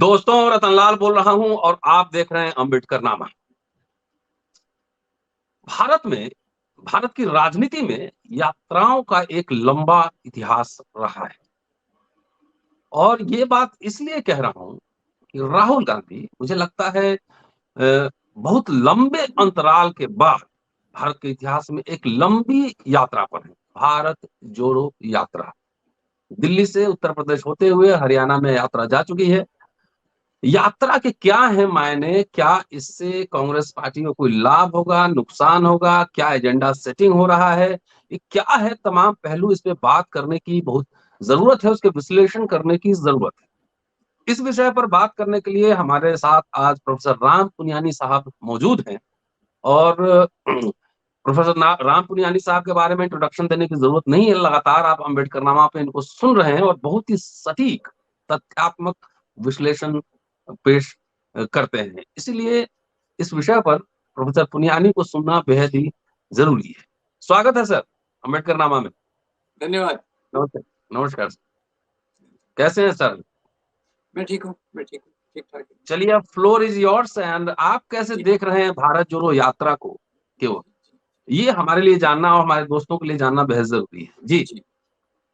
दोस्तों, रतनलाल बोल रहा हूं और आप देख रहे हैं अम्बेडकर नामा। भारत में भारत की राजनीति में यात्राओं का एक लंबा इतिहास रहा है और ये बात इसलिए कह रहा हूं कि राहुल गांधी मुझे लगता है बहुत लंबे अंतराल के बाद भारत के इतिहास में एक लंबी यात्रा पर है। भारत जोड़ो यात्रा दिल्ली से उत्तर प्रदेश होते हुए हरियाणा में यात्रा जा चुकी है। यात्रा के क्या है मायने, क्या इससे कांग्रेस पार्टी को कोई लाभ होगा, नुकसान होगा, क्या एजेंडा सेटिंग हो रहा है, ये क्या है, तमाम पहलू इस पे बात करने की बहुत जरूरत है, उसके विश्लेषण करने की जरूरत है। इस विषय पर बात करने के लिए हमारे साथ आज प्रोफेसर राम पुनियानी साहब मौजूद हैं और प्रोफेसर राम पुनियानी साहब के बारे में इंट्रोडक्शन देने की जरूरत नहीं है। लगातार आप अम्बेडकर नामा पे इनको सुन रहे हैं और बहुत ही सटीक तथ्यात्मक विश्लेषण पेश करते हैं। इसलिए इस विषय पर प्रोफेसर पुनियानी को सुनना बेहद ही जरूरी है। स्वागत है सर अम्बेडकर नामा में। धन्यवाद। नमस्कार। नमस्कार सर, कैसे हैं सर? मैं ठीक हूँ, ठीक ठाक। चलिए, अब फ्लोर इज योर्स एंड आप कैसे देख रहे हैं भारत जोड़ो यात्रा को? क्यों, ये हमारे लिए जानना और हमारे दोस्तों के लिए जानना बेहद जरूरी है। जी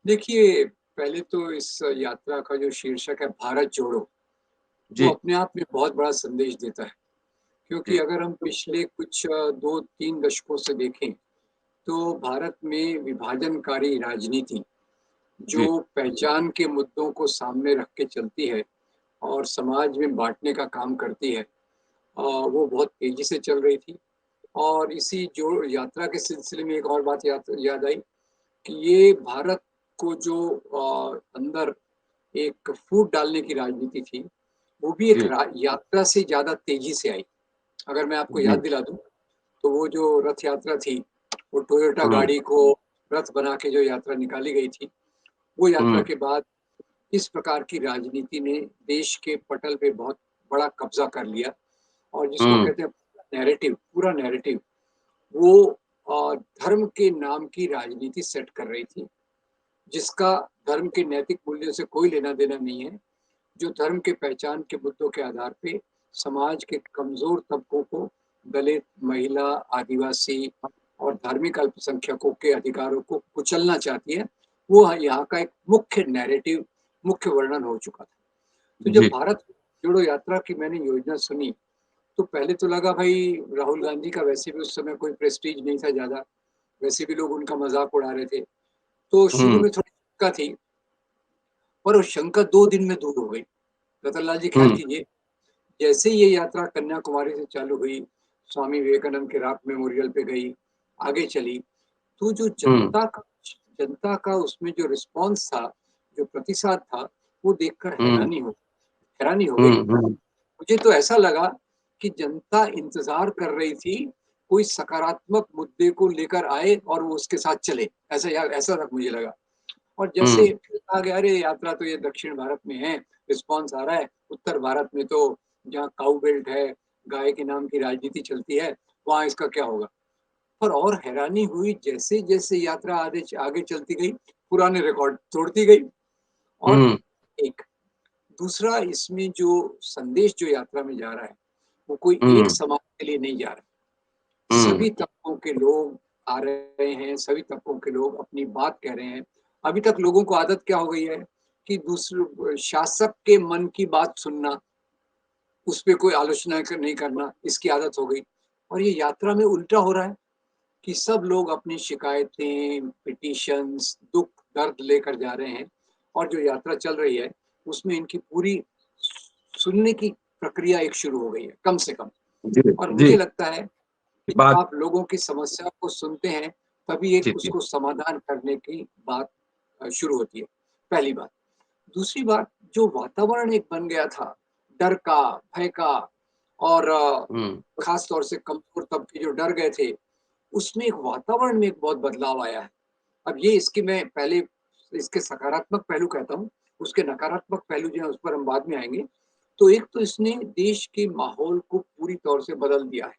देखिए, पहले तो इस यात्रा का जो शीर्षक है भारत जोड़ो, वो अपने आप में बहुत बड़ा संदेश देता है, क्योंकि अगर हम पिछले कुछ 2-3 दशकों से देखें तो भारत में विभाजनकारी राजनीति जो पहचान के मुद्दों को सामने रख के चलती है और समाज में बांटने का काम करती है, वो बहुत तेजी से चल रही थी। और इसी जो यात्रा के सिलसिले में एक और बात याद आई कि ये भारत को जो अंदर एक फूट डालने की राजनीति थी, वो भी एक यात्रा से ज़्यादा तेजी से आई। अगर मैं आपको याद दिला दूं, तो वो जो रथ यात्रा थी, वो टोयोटा गाड़ी को रथ बना के जो यात्रा निकाली गई थी, वो यात्रा के बाद इस प्रकार की राजनीति ने देश के पटल पे बहुत बड़ा कब्जा कर लिया और जिसको कहते हैं पूरा नैरेटिव वो धर्म के नाम की राजनीति सेट कर रही थी, जिसका धर्म के नैतिक मूल्यों से कोई लेना देना नहीं है। जो धर्म के पहचान के मुद्दों के आधार पे समाज के कमजोर तबकों को, दलित, महिला, आदिवासी और धार्मिक अल्पसंख्यकों के अधिकारों को कुचलना चाहती है, वो यहाँ का एक मुख्य नैरेटिव, मुख्य वर्णन हो चुका था। तो जब भारत जोड़ो यात्रा की मैंने योजना सुनी, तो पहले तो लगा भाई राहुल गांधी का वैसे भी उस समय कोई प्रेस्टीज नहीं था ज़्यादा, वैसे भी लोग उनका मजाक उड़ा रहे थे, तो शुरू में थोड़ी शंका थी, पर वो शंका 2 दिन में दूर हो गई। रतनलाल जी ख्याल कीजिए, जैसे ये यात्रा कन्याकुमारी से चालू हुई, स्वामी विवेकानंद के रॉक मेमोरियल पे गई, आगे चली, तो जो जनता का उसमें जो रिस्पॉन्स था, जो प्रतिसाद था, वो देखकर हैरानी हो गई। मुझे तो ऐसा लगा कि जनता इंतजार कर रही थी कोई सकारात्मक मुद्दे को लेकर आए और वो उसके साथ चले, ऐसा तक मुझे लगा। और जैसे कहा गया, अरे यात्रा तो ये दक्षिण भारत में है, रिस्पॉन्स आ रहा है, उत्तर भारत में तो जहाँ काऊ बेल्ट है, गाय के नाम की राजनीति चलती है, वहां इसका क्या होगा। पर और हैरानी हुई, जैसे जैसे यात्रा आगे चलती गई, पुराने रिकॉर्ड तोड़ती गई। और एक दूसरा, इसमें जो संदेश जो यात्रा में जा रहा है, वो कोई एक समाज के लिए नहीं जा रहा, सभी तबकों के लोग आ रहे हैं, सभी तबकों के लोग अपनी बात कह रहे हैं। अभी तक लोगों को आदत क्या हो गई है कि दूसरे शासक के मन की बात सुनना, उस पर कोई आलोचना नहीं करना, इसकी आदत हो गई। और ये यात्रा में उल्टा हो रहा है कि सब लोग अपनी शिकायतें, पिटीशंस, दुख दर्द लेकर जा रहे हैं और जो यात्रा चल रही है उसमें इनकी पूरी सुनने की प्रक्रिया एक शुरू हो गई है, कम से कम। और मुझे लगता है कि जब आप लोगों की समस्या को सुनते हैं, तभी एक उसको समाधान करने की बात शुरू होती है, पहली बात। दूसरी बात, जो वातावरण एक बन गया था डर का, भय का, और खास तौर से कमजोर तबके जो डर गए थे, उसमें एक वातावरण में एक बहुत बदलाव आया है। अब ये इसकी मैं पहले इसके सकारात्मक पहलू कहता हूँ, उसके नकारात्मक पहलू जो है उस पर हम बाद में आएंगे। तो एक तो इसने देश के माहौल को पूरी तौर से बदल दिया है।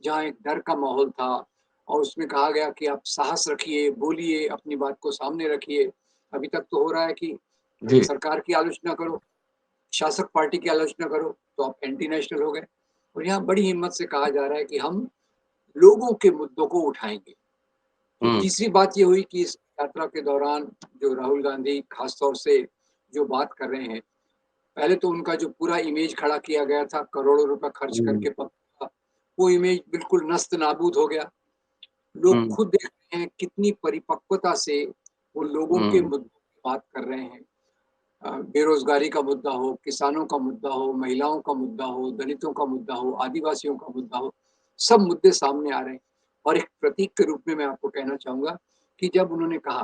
जहाँ एक डर का माहौल था और उसमें कहा गया कि आप साहस रखिए, बोलिए, अपनी बात को सामने रखिए। अभी तक तो हो रहा है कि सरकार की आलोचना करो, शासक पार्टी की आलोचना करो तो आप एंटी नेशनल हो गए। और यहाँ बड़ी हिम्मत से कहा जा रहा है कि हम लोगों के मुद्दों को उठाएंगे। तो हुँ, तीसरी बात ये हुई कि इस यात्रा के दौरान जो राहुल गांधी खास तौर से जो बात कर रहे हैं, पहले तो उनका जो पूरा इमेज खड़ा किया गया था करोड़ों रुपए खर्च हुँ, करके का, वो इमेज बिल्कुल नस्त नाबूद हो गया। लोग हुँ, खुद देख रहे हैं कितनी परिपक्वता से वो लोगों के हुँ, मुद्दों की बात कर रहे हैं। बेरोजगारी का मुद्दा हो, किसानों का मुद्दा हो, महिलाओं का मुद्दा हो, दलितों का मुद्दा हो, आदिवासियों का मुद्दा हो, सब मुद्दे सामने आ रहे हैं। और एक प्रतीक के रूप में मैं आपको कहना चाहूंगा कि जब उन्होंने कहा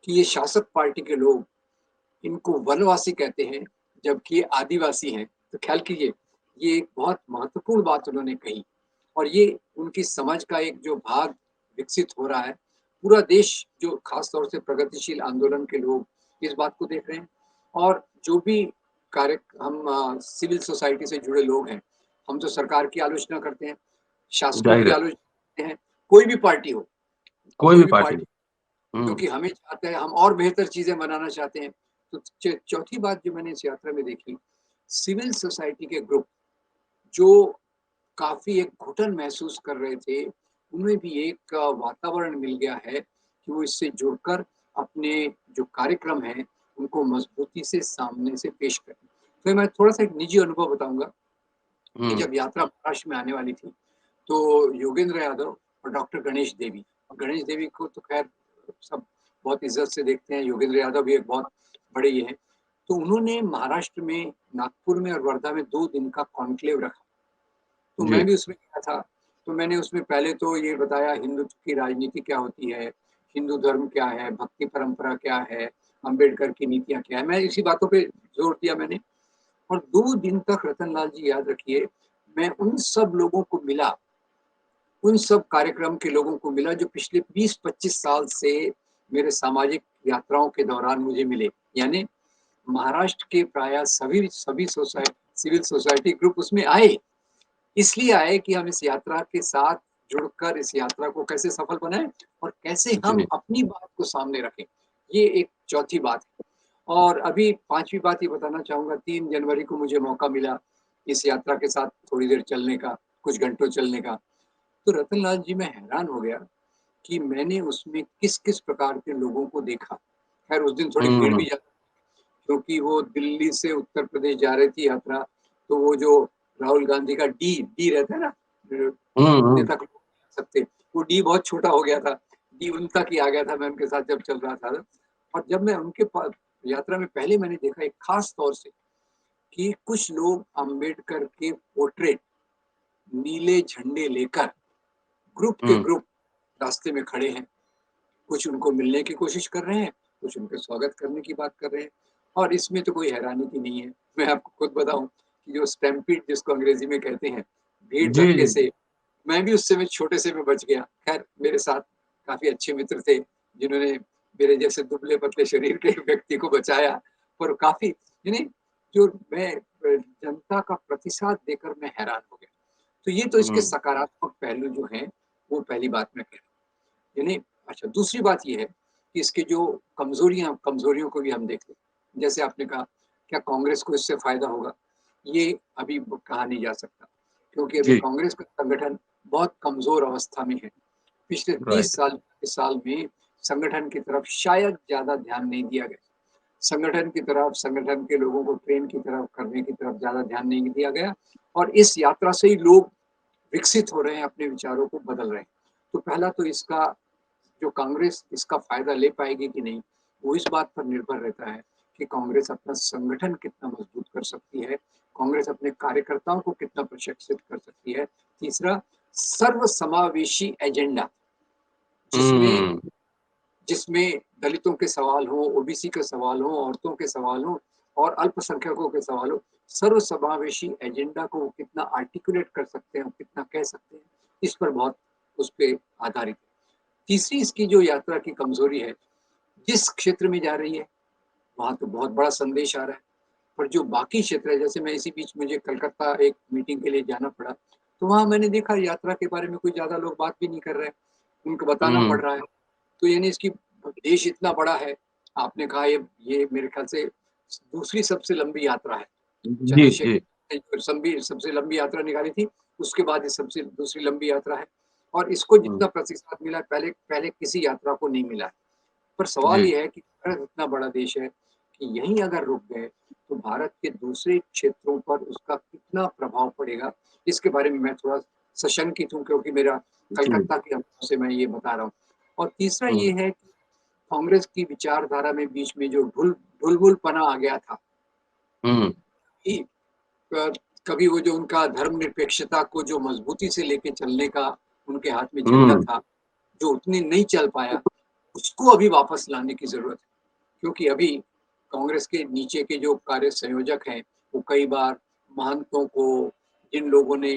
कि ये शासक पार्टी के लोग इनको वनवासी कहते हैं, जबकि ये आदिवासी हैं, तो ख्याल कीजिए, ये एक बहुत महत्वपूर्ण बात उन्होंने कही। और ये उनकी समझ का एक जो भाग विकसित हो रहा है, पूरा देश जो खास तौर से प्रगतिशील आंदोलन के लोग इस बात को देख रहे हैं। और जो भी कार्य हम सिविल सोसाइटी से जुड़े लोग हैं, हम तो सरकार की आलोचना करते हैं, शासकों ज़ाहिर की है, आलोचना करते हैं, कोई भी पार्टी हो, कोई कोई भी भी पार्टी पार्टी हो। हुँ, क्योंकि हमें चाहते हैं हम और बेहतर चीजें बनाना चाहते हैं। तो चौथी बात जो मैंने इस यात्रा में देखी, सिविल सोसाइटी के ग्रुप जो काफी एक घुटन महसूस कर रहे थे, उनमें भी एक वातावरण मिल गया है कि वो इससे जुड़कर अपने जो कार्यक्रम हैं उनको मजबूती से सामने से पेश करें। तो मैं थोड़ा सा एक निजी अनुभव बताऊंगा कि हुँ, जब यात्रा महाराष्ट्र में आने वाली थी, तो योगेंद्र यादव और डॉक्टर गणेश देवी, और गणेश देवी को तो खैर सब बहुत इज्जत से देखते हैं, योगेंद्र यादव भी एक बहुत बड़े ये हैं। तो उन्होंने महाराष्ट्र में नागपुर में और वर्धा में 2 दिन का कॉन्क्लेव रखा। तो जी, मैं भी उसमें गया था। तो मैंने उसमें पहले तो ये बताया हिंदुत्व की राजनीति क्या होती है, हिंदू धर्म क्या है, भक्ति परंपरा क्या है, अम्बेडकर की नीतियाँ क्या है, मैं इसी बातों पे जोर दिया मैंने। और 2 दिन तक रतनलाल जी याद रखिए, मैं उन सब लोगों को मिला, उन सब कार्यक्रम के लोगों को मिला जो पिछले 20-25 साल से मेरे सामाजिक यात्राओं के दौरान मुझे मिले। यानी महाराष्ट्र के प्राय सभी सभी सोसाइटी सिविल सोसाइटी ग्रुप उसमें आए। इसलिए आए कि हम इस यात्रा के साथ जुड़कर इस यात्रा को कैसे सफल बनाएं और कैसे हम जी, अपनी बात को सामने रखें। ये एक चौथी बात है। और अभी पांचवी बात ये बताना चाहूंगा, 3 जनवरी को मुझे मौका मिला इस यात्रा के साथ थोड़ी देर चलने का, कुछ घंटों चलने का। तो रतनलाल जी मैं हैरान हो गया कि मैंने उसमें किस किस प्रकार के लोगों को देखा। खैर उस दिन थोड़ी भीड़ भी हुँ, ज्यादा, क्योंकि वो दिल्ली से उत्तर प्रदेश जा रही थी यात्रा। तो वो जो राहुल गांधी का डी डी रहता है ना, हुँ, हुँ, नेता को सकते, वो डी बहुत छोटा हो गया था, डी उन तक ही आ गया था मैं उनके साथ जब चल रहा था। और जब मैं उनके पास यात्रा में पहले मैंने देखा एक खास तौर से कि कुछ लोग अंबेडकर के पोर्ट्रेट नीले झंडे लेकर ग्रुप के हुँ, ग्रुप रास्ते में खड़े हैं। कुछ उनको मिलने की कोशिश कर रहे हैं, कुछ उनके स्वागत करने की बात कर रहे हैं। और इसमें तो कोई हैरानी की नहीं है। मैं आपको खुद बताऊं कि जो स्टैम्पीड जिसको अंग्रेजी में कहते हैं, भीड़ जी, धक्के जी, से, मैं भी उससे में छोटे से में बच गया। खैर मेरे साथ काफी अच्छे मित्र थे जिन्होंने मेरे जैसे दुबले पतले शरीर के व्यक्ति को बचाया। पर काफी यानी जो मैं जनता का प्रतिसाद देकर मैं हैरान हो गया। तो ये तो इसके हुँ, सकारात्मक पहलू जो हैं, वो पहली बात मैं कह रहा हूँ। यानी अच्छा, दूसरी बात ये है कि इसके जो कमजोरियों को भी हम देख लें। जैसे आपने कहा, क्या कांग्रेस को इससे फायदा होगा? ये अभी कहा नहीं जा सकता, क्योंकि अभी जी, कांग्रेस का संगठन बहुत कमजोर अवस्था में है। पिछले 30 राइट, साल में संगठन की तरफ शायद ज्यादा ध्यान नहीं दिया गया। संगठन की तरफ, संगठन के लोगों को ट्रेन की तरफ करने की तरफ ज्यादा ध्यान नहीं दिया गया। और इस यात्रा से ही लोग विकसित हो रहे हैं, अपने विचारों को बदल रहे हैं। तो पहला तो इसका जो कांग्रेस इसका फायदा ले पाएगी कि नहीं, वो इस बात पर निर्भर रहता है कि कांग्रेस अपना संगठन कितना मजबूत कर सकती है, कांग्रेस अपने कार्यकर्ताओं को कितना प्रशिक्षित कर सकती है। तीसरा, सर्व समावेशी एजेंडा, जिसमें हुँ, जिसमें दलितों के सवाल हो, ओबीसी के सवाल हो, औरतों के सवाल हो और अल्पसंख्यकों के सवाल हो, सर्व समावेशी एजेंडा को वो कितना आर्टिकुलेट कर सकते हैं, कितना कह सकते हैं, इस पर बहुत उस पर आधारित है। तीसरी इसकी जो यात्रा की कमजोरी है, जिस क्षेत्र में जा रही है वहां तो बहुत बड़ा संदेश आ रहा है, पर जो बाकी क्षेत्र है, जैसे मैं इसी बीच मुझे कलकत्ता एक मीटिंग के लिए जाना पड़ा, तो वहां मैंने देखा यात्रा के बारे में कोई ज्यादा लोग बात भी नहीं कर रहे हैं, उनको बताना हुँ, पड़ रहा है। तो यानी इसकी देश इतना बड़ा है, आपने कहा ये मेरे ख्याल से दूसरी सबसे लंबी यात्रा है। जी, जी। चंद्रशेखर ने सबसे लंबी यात्रा निकाली थी, उसके बाद ये सबसे दूसरी लंबी यात्रा है और इसको हुँ, जितना प्रतिसाद मिला है, पहले पहले किसी यात्रा को नहीं मिला है। पर सवाल जी, ये है कि भारत इतना बड़ा देश है कि यहीं अगर रुक गए, तो भारत के दूसरे क्षेत्रों पर उसका कितना प्रभाव पड़ेगा, इसके बारे में मैं थोड़ा सशंकित हूँ, क्योंकि मेरा जी। कलकत्ता के अनुभव से मैं ये बता रहा हूँ। और तीसरा हुँ, ये है कि कांग्रेस की विचारधारा में बीच में जो ढुलमुलपना आ गया था हुँ, कि अ, कभी वो जो उनका धर्मनिरपेक्षता को जो मजबूती से लेके चलने का उनके हाथ में झंडा हुँ, था, जो उतने नहीं चल पाया, उसको अभी वापस लाने की ज़रूरत है। क्योंकि अभी कांग्रेस के नीचे के जो कार्य संयोजक हैं, वो कई बार महंतों को, जिन लोगों ने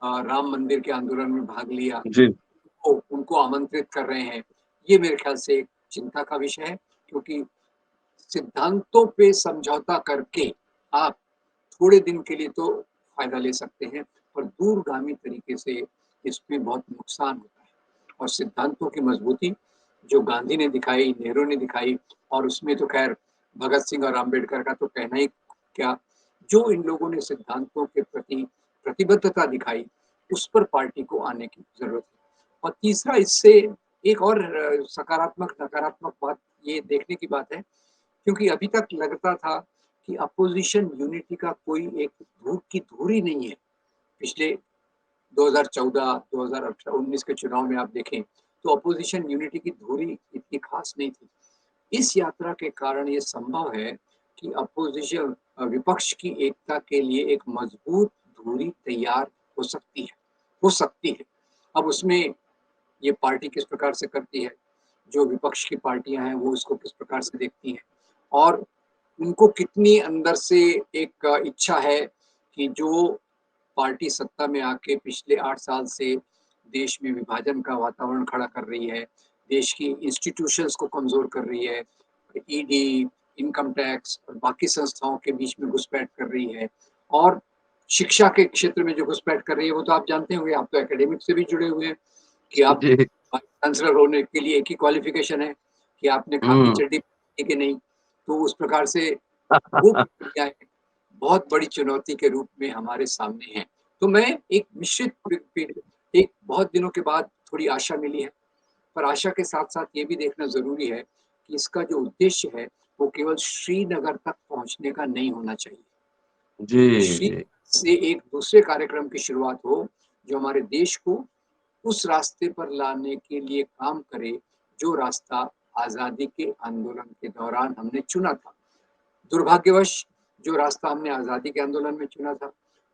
राम मंदिर के आंदोलन में भाग लिया, जी, उनको आमंत्रित कर रहे हैं। ये मेरे ख्याल से एक चिंता का विषय है, क्योंकि सिद्धांतों पे समझौता करके आप थोड़े दिन के लिए तो फ़ायदा ले सकते हैं, पर दूरगामी तरीके से इसमें बहुत नुकसान होता है। और सिद्धांतों की मजबूती जो गांधी ने दिखाई, नेहरू ने दिखाई, और उसमें तो ख़ैर भगत सिंह और अम्बेडकर का तो कहना ही क्या, जो इन लोगों ने सिद्धांतों के प्रति प्रतिबद्धता दिखाई, उस पर पार्टी को आने की ज़रूरत है। और तीसरा इससे एक और सकारात्मक, नकारात्मक बात ये देखने की बात है, क्योंकि अभी तक लगता था कि अपोज़िशन यूनिटी का कोई एक धूप की धूरी नहीं है। पिछले 2014, 2018, 19 के चुनाव में आप देखें, तो अपोज़िशन यूनिटी की धुरी इतनी ख़ास नहीं थी। इस यात्रा के कारण ये संभव है कि विपक्ष की एकता के लिए एक मज़बूत धुरी तैयार हो सकती है, हो सकती है। अब उसमें ये पार्टी किस प्रकार से करती है, जो विपक्ष की पार्टियाँ हैं, वो इसको किस प्रकार से देखती हैं, और उनको कितनी अंदर से एक इच्छा है कि जो पार्टी सत्ता में आके पिछले 8 साल से देश में विभाजन का वातावरण खड़ा कर रही है, देश की इंस्टीट्यूशंस को कमज़ोर कर रही है, ईडी, इनकम टैक्स और बाकी संस्थाओं के बीच में घुसपैठ कर रही है, और शिक्षा के क्षेत्र में जो घुसपैठ कर रही है, वो तो आप जानते होंगे, आप तो एकेडमिक से भी जुड़े हुए हैं, कि आप जी। वाइस चांसलर होने के लिए एक ही क्वालिफ़िकेशन है कि आपने खाकी हुँ। चड्डी पहनी है कि नहीं। तो उस प्रकार से वो प्रक्रियाएँ बहुत बड़ी चुनौती के रूप में हमारे सामने हैं। तो मैं एक मिश्रित एक बहुत दिनों के बाद थोड़ी आशा मिली है, पर आशा के साथ-साथ ये भी देखना ज़रूरी है कि इसका जो उद्देश्य है, वो केवल श्रीनगर तक पहुँचने का नहीं होना चाहिए। जी, श्री जी, से एक दूसरे कार्यक्रम की शुरुआत हो, जो हमारे देश को उस रास्ते पर लाने के लिए काम करे, जो रास्ता आज़ादी के आंदोलन के दौरान हमने चुना था। दुर्भाग्यवश जो रास्ता हमने आज़ादी के आंदोलन में चुना था,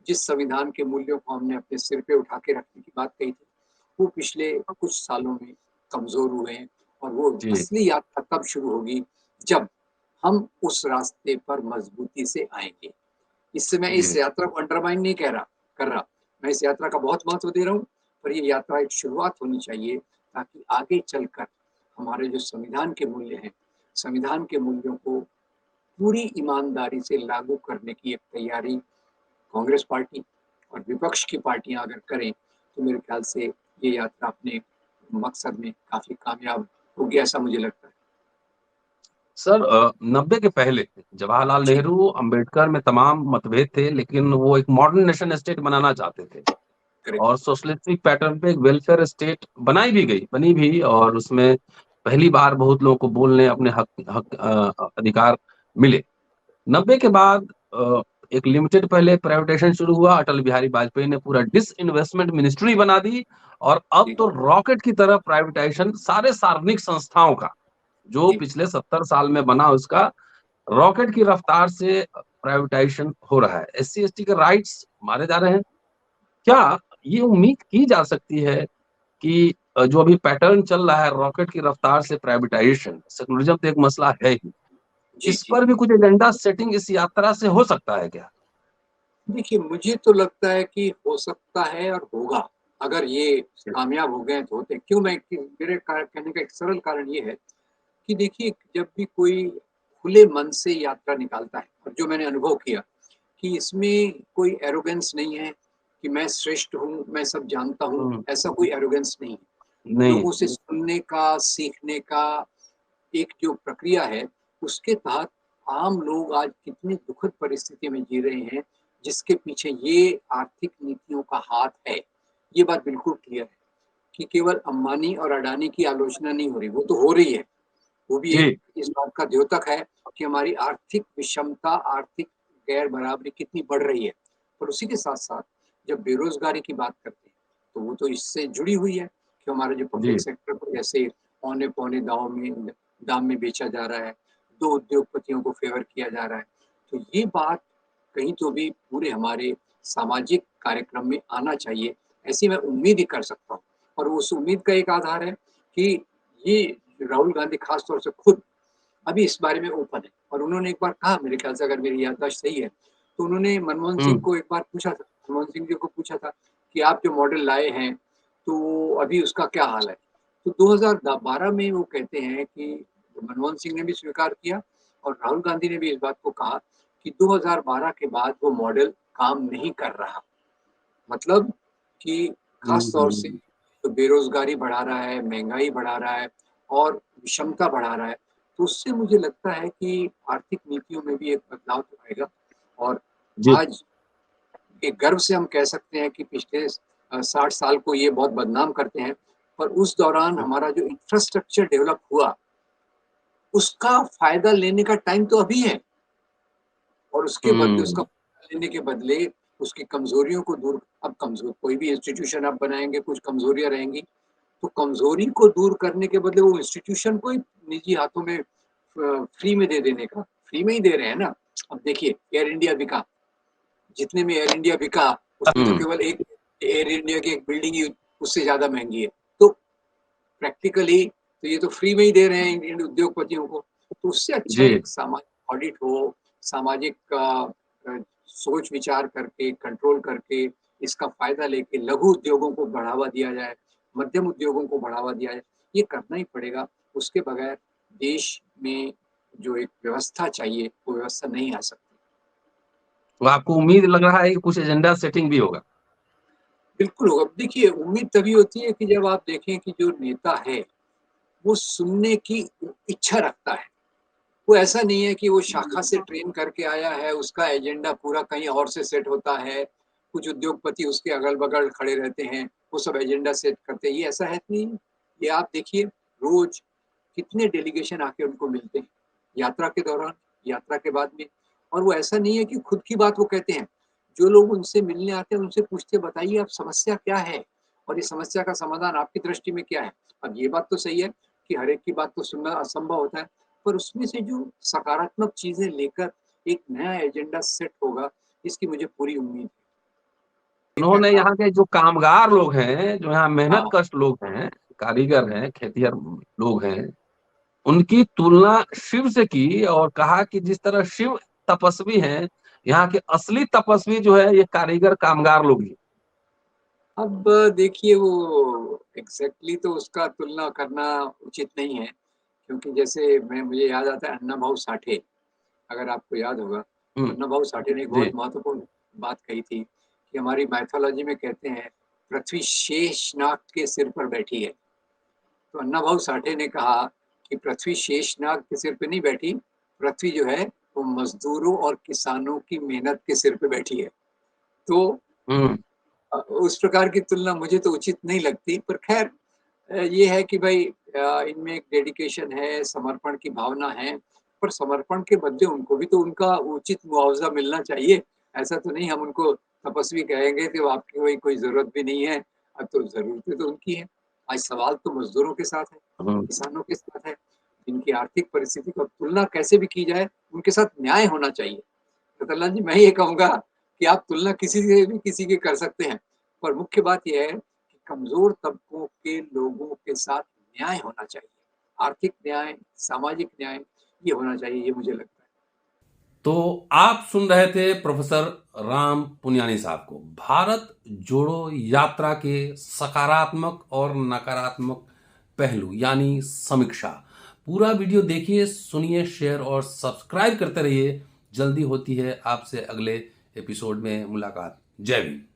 जिस संविधान के मूल्यों को हमने अपने सिर पे उठा के रखने की बात कही थी, वो पिछले कुछ सालों में कमज़ोर हुए हैं, और वो जी, असली यात्रा तब शुरू होगी, जब हम उस रास्ते पर मज़बूती से आएँगे। इससे मैं इस जी, यात्रा को अंडरमाइन नहीं कर रहा। मैं इस यात्रा का बहुत महत्व दे रहा हूँ, पर ये यात्रा एक शुरुआत होनी चाहिए, ताकि आगे चलकर हमारे जो संविधान के मूल्य हैं, संविधान के मूल्यों को पूरी ईमानदारी से लागू करने की एक तैयारी कांग्रेस पार्टी और विपक्ष की पार्टियां अगर करें, तो मेरे ख्याल से ये यात्रा अपने मकसद में काफ़ी कामयाब होगी, ऐसा मुझे लगता है। सर 90 के पहले जवाहरलाल जी, नेहरू, अम्बेडकर में तमाम मतभेद थे, लेकिन वो एक मॉडर्न नेशन स्टेट बनाना चाहते थे करेक्ट। और सोशलिस्टिक पैटर्न पे एक वेलफेयर स्टेट बनाई भी गई, बनी भी और उसमें पहली बार बहुत लोगों को बोलने अपने अधिकार मिले। 90 के बाद एक लिमिटेड पहले प्राइवेटाइजेशन शुरू हुआ, अटल बिहारी वाजपेयी ने पूरा डिसइन्वेस्टमेंट मिनिस्ट्री बना दी और अब जी, तो रॉकेट की तरह प्राइवेटाइजेशन सारे सार्वजनिक संस्थाओं का, जो जी। पिछले 70 साल में बना उसका रॉकेट की रफ्तार से प्राइवेटाइजेशन हो रहा है। एससी-एसटी के राइट्स मारे जा रहे हैं। क्या ये उम्मीद की जा सकती है कि जो अभी पैटर्न चल रहा है रॉकेट की रफ्तार से प्राइवेटाइजेशन, सेकुलरिज़्म तो एक मसला है ही। जी, इस जी। पर भी कुछ एजेंडा सेटिंग इस यात्रा से हो सकता है क्या? देखिए, मुझे तो लगता है कि हो सकता है और होगा, अगर ये कामयाब हो गए तो होते। क्यों मैं कि मेरे कहने का एक सरल कारण ये है कि देखिए, जब भी कोई खुले मन से यात्रा निकालता है, और जो मैंने अनुभव किया कि इसमें कोई एरोगेंस नहीं है कि मैं श्रेष्ठ हूँ, मैं सब जानता हूँ, हुँ, ऐसा कोई एरोगेंस नहीं है। नहीं, लोगों से सुनने का, सीखने का एक जो प्रक्रिया है, उसके तहत आम लोग आज कितनी दुखद परिस्थिति में जी रहे हैं, जिसके पीछे ये आर्थिक नीतियों का हाथ है। ये बात बिल्कुल क्लियर है कि केवल अंबानी और अडानी की आलोचना नहीं हो रही, वो तो हो रही है। वो भी एक जी, इस बात का द्योतक है कि हमारी आर्थिक विषमता, आर्थिक गैर बराबरी कितनी बढ़ रही है। पर उसी के साथ-साथ जब बेरोज़गारी की बात करते हैं, तो वो तो इससे जुड़ी हुई है कि हमारा जो पब्लिक जी, सेक्टर को ऐसे औने-पौने दाम में बेचा जा रहा है, 2 उद्योगपतियों को फ़ेवर किया जा रहा है। तो ये बात कहीं तो भी पूरे हमारे सामाजिक कार्यक्रम में आना चाहिए, ऐसी मैं उम्मीद ही कर सकता हूँ। और उस उम्मीद का एक आधार है कि ये राहुल गांधी खास तौर से खुद अभी इस बारे में ओपन है और उन्होंने एक बार कहा, मेरे ख्याल से अगर मेरी याददाश्त सही है, तो उन्होंने मनमोहन सिंह हुँ, को एक बार पूछा था, मनमोहन सिंह जी को पूछा था कि आप जो मॉडल लाए हैं, तो अभी उसका क्या हाल है? तो 2012 में वो कहते हैं कि मनमोहन सिंह ने भी स्वीकार किया और राहुल गांधी ने भी इस बात को कहा कि 2012 के बाद वो मॉडल काम नहीं कर रहा। मतलब कि हुँ, खास तौर से हुँ। तो बेरोज़गारी बढ़ा रहा है, महँगाई बढ़ा रहा है और विषमता बढ़ा रहा है। तो उससे मुझे लगता है कि आर्थिक नीतियों में भी एक बदलाव तो आएगा और जी, आज एक गर्व से हम कह सकते हैं कि पिछले 60 साल को ये बहुत बदनाम करते हैं, पर उस दौरान हुँ, हमारा जो इंफ्रास्ट्रक्चर डेवलप हुआ, उसका फ़ायदा लेने का टाइम तो अभी है। और उसके बदले उसका हुँ, फ़ायदा लेने के बदले उसकी कमज़ोरियों को दूर अब कमज़ोर कोई भी इंस्टीट्यूशन आप बनाएँगे, कुछ कमज़ोरियाँ रहेंगी, तो कमज़ोरी को दूर करने के बदले वो इंस्टीट्यूशन को ही निजी हाथों में फ्री में दे देने का, फ्री में ही दे रहे हैं ना। अब देखिए एयर इंडिया बिका, जितने में एयर इंडिया बिका, उसमें तो हुँ, केवल एक एयर इंडिया की एक बिल्डिंग ही उससे ज़्यादा महँगी है। तो प्रैक्टिकली तो ये तो फ्री में ही दे रहे हैं इन उद्योगपतियों को। तो उससे अच्छा जी। एक सामाजिक ऑडिट हो, सामाजिक सोच विचार करके, कंट्रोल करके, इसका फ़ायदा लेके लघु उद्योगों को बढ़ावा दिया जाए, मध्यम उद्योगों को बढ़ावा दिया जाए। ये करना ही पड़ेगा, उसके बगैर देश में जो एक व्यवस्था चाहिए, वो व्यवस्था नहीं आ सकती। तो आपको उम्मीद लग रहा है कि कुछ एजेंडा सेटिंग भी होगा? बिल्कुल होगा। देखिए, उम्मीद तभी होती है कि जब आप देखें कि जो नेता है, वो सुनने की इच्छा रखता है। वो ऐसा नहीं है कि वो शाखा से ट्रेन करके आया है, उसका एजेंडा पूरा कहीं और से सेट होता है, कुछ उद्योगपति उसके अगल-बगल खड़े रहते हैं, वो सब एजेंडा सेट करते हैं, ये ऐसा है नहीं। ये आप देखिए रोज़ कितने डेलीगेशन आके उनको मिलते हैं, यात्रा के दौरान, यात्रा के बाद में और वो ऐसा नहीं है कि खुद की बात वो कहते हैं। जो लोग उनसे मिलने आते हैं, उनसे पूछते हैं बताइए आप समस्या क्या है? और इस समस्या का समाधान आपकी दृष्टि में क्या है? अब ये बात तो सही है कि हर एक की बात तो सुनना असंभव होता है, पर उसमें से जो सकारात्मक चीज़ें लेकर एक नया एजेंडा सेट होगा, इसकी मुझे पूरी उम्मीद है। ये उन्होंने कहना यहाँ के जो कामगार लोग हैं, जो यहाँ मेहनत हाँ, कश लोग हैं, कारीगर हैं, खेतिहर लोग हैं, उनकी तुलना शिव से की और कहा कि जिस तरह शिव तपस्वी हैं, यहाँ के असली तपस्वी जो है ये कारीगर कामगार लोग ही। अब देखिए वो एग्ज़ैक्टली तो उसका तुलना करना उचित नहीं है, क्योंकि जैसे मैं मुझे याद आता है अन्ना भाऊ साठे, अगर आपको याद होगा, तो हुँ, अन्ना भाऊ साठे ने एक बहुत जी। महत्वपूर्ण बात कही थी कि हमारी माइथोलॉजी में कहते हैं, पृथ्वी शेषनाग के सिर पर बैठी है। तो अन्ना भाऊ साठे ने कहा कि पृथ्वी शेषनाग के सिर पे नहीं बैठी, पृथ्वी जो है वो मज़दूरों और किसानों की मेहनत के सिर पे बैठी है। तो हुँ, उस प्रकार की तुलना मुझे तो उचित नहीं लगती, पर ख़ैर ये है कि भई इनमें एक डेडिकेशन है, समर्पण की भावना है, पर समर्पण के बदले उनको भी तो उनका उचित मुआवज़ा मिलना चाहिए। ऐसा तो नहीं हम उनको तपस्वी कहेंगे कि वो आपकी कोई कोई ज़रूरत भी नहीं है, अब तो ज़रूरतें तो उनकी हैं। आज सवाल तो मज़दूरों के साथ है, हुँ। किसानों के साथ है, जिनकी आर्थिक परिस्थिति का तुलना कैसे भी की जाए, उनके साथ न्याय होना चाहिए। रतनलाल जी, मैं ये कहूँगा कि आप तुलना किसी से भी किसी की कर सकते हैं, पर मुख्य बात ये है कि कमज़ोर तबकों के लोगों के साथ न्याय होना चाहिए। आर्थिक न्याय, सामाजिक न्याय, ये होना चाहिए, ये मुझे लगता है। तो आप सुन रहे थे प्रोफेसर राम पुनियानी साहब को भारत जोड़ो यात्रा के सकारात्मक और नकारात्मक पहलू यानी समीक्षा। पूरा वीडियो देखिए, सुनिए, शेयर और सब्सक्राइब करते रहिए। जल्दी होती है आपसे अगले एपिसोड में मुलाकात। जय भीम।